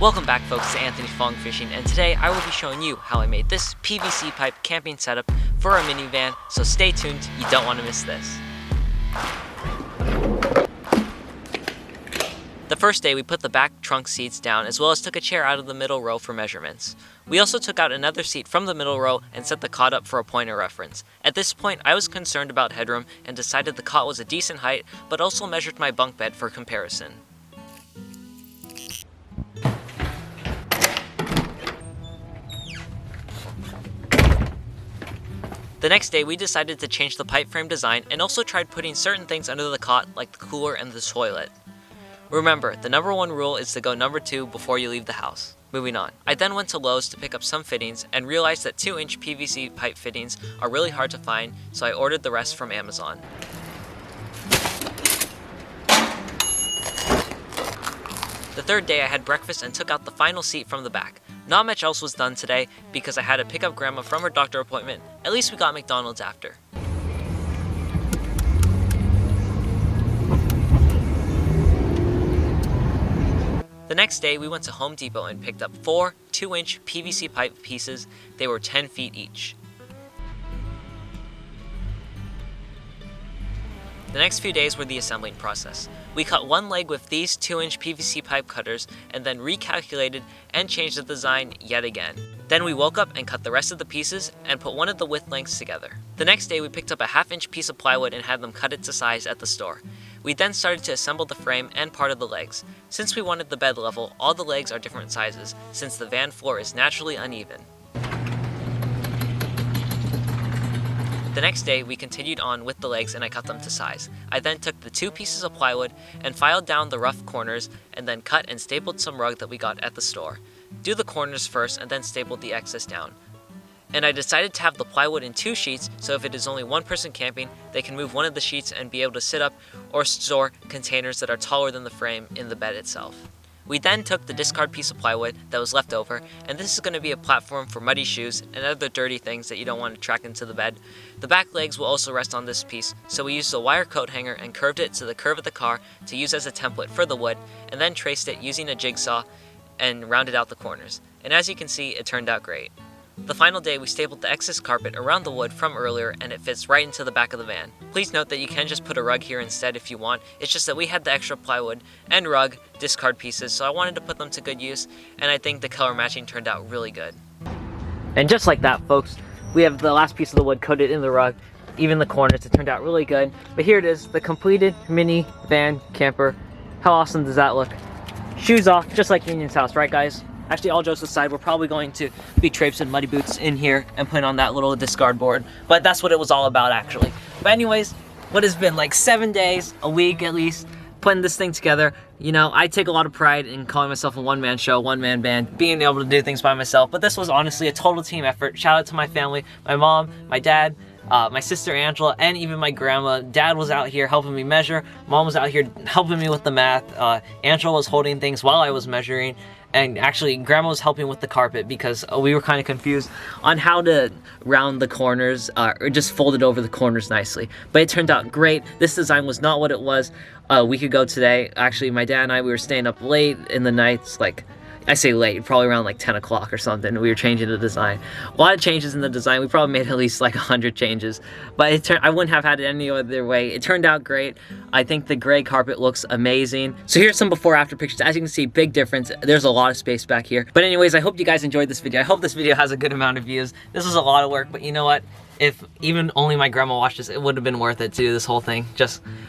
Welcome back folks to Anthony Fong Fishing, and today I will be showing you how I made this PVC pipe camping setup for a minivan, so stay tuned, you don't want to miss this. The first day we put the back trunk seats down as well as took a chair out of the middle row for measurements. We also took out another seat from the middle row and set the cot up for a point of reference. At this point I was concerned about headroom and decided the cot was a decent height, but also measured my bunk bed for comparison. The next day we decided to change the pipe frame design and also tried putting certain things under the cot like the cooler and the toilet. Remember, the number one rule is to go number 2 before you leave the house. Moving on. I then went to Lowe's to pick up some fittings and realized that 2-inch PVC pipe fittings are really hard to find, so I ordered the rest from Amazon. The third day I had breakfast and took out the final seat from the back. Not much else was done today because I had to pick up Grandma from her doctor appointment. At least we got McDonald's after. The next day we went to Home Depot and picked up 4 2-inch PVC pipe pieces. They were 10 feet each. The next few days were the assembling process. We cut one leg with these 2-inch PVC pipe cutters and then recalculated and changed the design yet again. Then we woke up and cut the rest of the pieces and put one of the width lengths together. The next day we picked up a 1/2-inch piece of plywood and had them cut it to size at the store. We then started to assemble the frame and part of the legs. Since we wanted the bed level, all the legs are different sizes since the van floor is naturally uneven. The next day, we continued on with the legs and I cut them to size. I then took the 2 pieces of plywood and filed down the rough corners and then cut and stapled some rug that we got at the store. Do the corners first and then stapled the excess down. And I decided to have the plywood in 2 sheets, so if it is only one person camping, they can move one of the sheets and be able to sit up or store containers that are taller than the frame in the bed itself. We then took the discard piece of plywood that was left over, and this is going to be a platform for muddy shoes and other dirty things that you don't want to track into the bed. The back legs will also rest on this piece, so we used a wire coat hanger and curved it to the curve of the car to use as a template for the wood, and then traced it using a jigsaw and rounded out the corners. And as you can see, it turned out great. The final day, we stapled the excess carpet around the wood from earlier and it fits right into the back of the van. Please note that you can just put a rug here instead if you want. It's just that we had the extra plywood and rug discard pieces, so I wanted to put them to good use, and I think the color matching turned out really good. And just like that, folks, we have the last piece of the wood coated in the rug, even the corners. It turned out really good. But here it is, the completed mini van camper. How awesome does that look? Shoes off, just like Union's house, right guys? Actually, all jokes aside, we're probably going to be traipsing muddy boots in here and putting on that little discard board. But that's what it was all about, actually. But anyways, what has been like 7 days, a week at least, putting this thing together. You know, I take a lot of pride in calling myself a one-man show, one-man band, being able to do things by myself. But this was honestly a total team effort. Shout out to my family, my mom, my dad, my sister Angela, and even my grandma. Dad was out here helping me measure. Mom was out here helping me with the math. Angela was holding things while I was measuring. And actually, Grandma was helping with the carpet because we were kind of confused on how to round the corners or just fold it over the corners nicely. But it turned out great. This design was not what it was a week ago today. Actually, my dad and I, we were staying up late in the nights, like, I say late, probably around like 10 o'clock or something. We were changing the design. A lot of changes in the design. We probably made at least like 100 changes. But I wouldn't have had it any other way. It turned out great. I think the gray carpet looks amazing. So here's some before after pictures. As you can see, big difference. There's a lot of space back here. But anyways, I hope you guys enjoyed this video. I hope this video has a good amount of views. This was a lot of work, but you know what? If even only my grandma watched this, it would have been worth it to do this whole thing.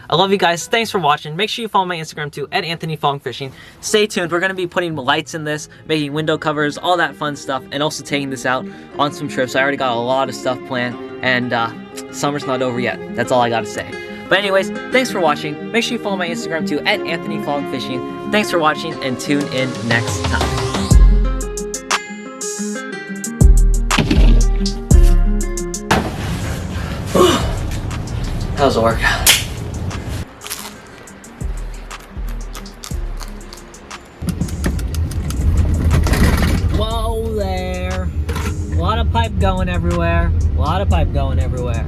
I love you guys. Thanks for watching. Make sure you follow my Instagram too, @AnthonyFongFishing. Stay tuned. We're going to be putting lights in this, making window covers, all that fun stuff, and also taking this out on some trips. I already got a lot of stuff planned, and summer's not over yet. That's all I got to say. But anyways, thanks for watching. Make sure you follow my Instagram too, @AnthonyFongFishing. Thanks for watching, and tune in next time. How's it work? Whoa there. A lot of pipe going everywhere. A lot of pipe going everywhere.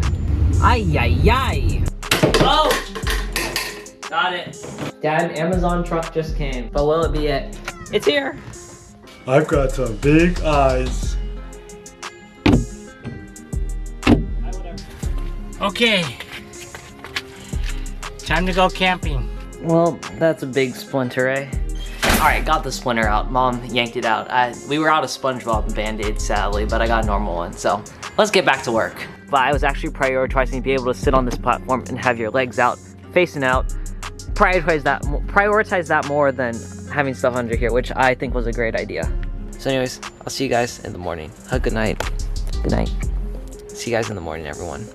Ay, ay, ay. Oh! Got it. Dad, Amazon truck just came. But will it be it? It's here. I've got some big eyes. Okay. Time to go camping. Well, that's a big splinter, eh? Alright, got the splinter out. Mom yanked it out. We were out of SpongeBob and Band-Aids, sadly, but I got a normal one, so let's get back to work. But I was actually prioritizing to be able to sit on this platform and have your legs out, facing out. Prioritize that more than having stuff under here, which I think was a great idea. So anyways, I'll see you guys in the morning. Have a good night. Good night. See you guys in the morning, everyone.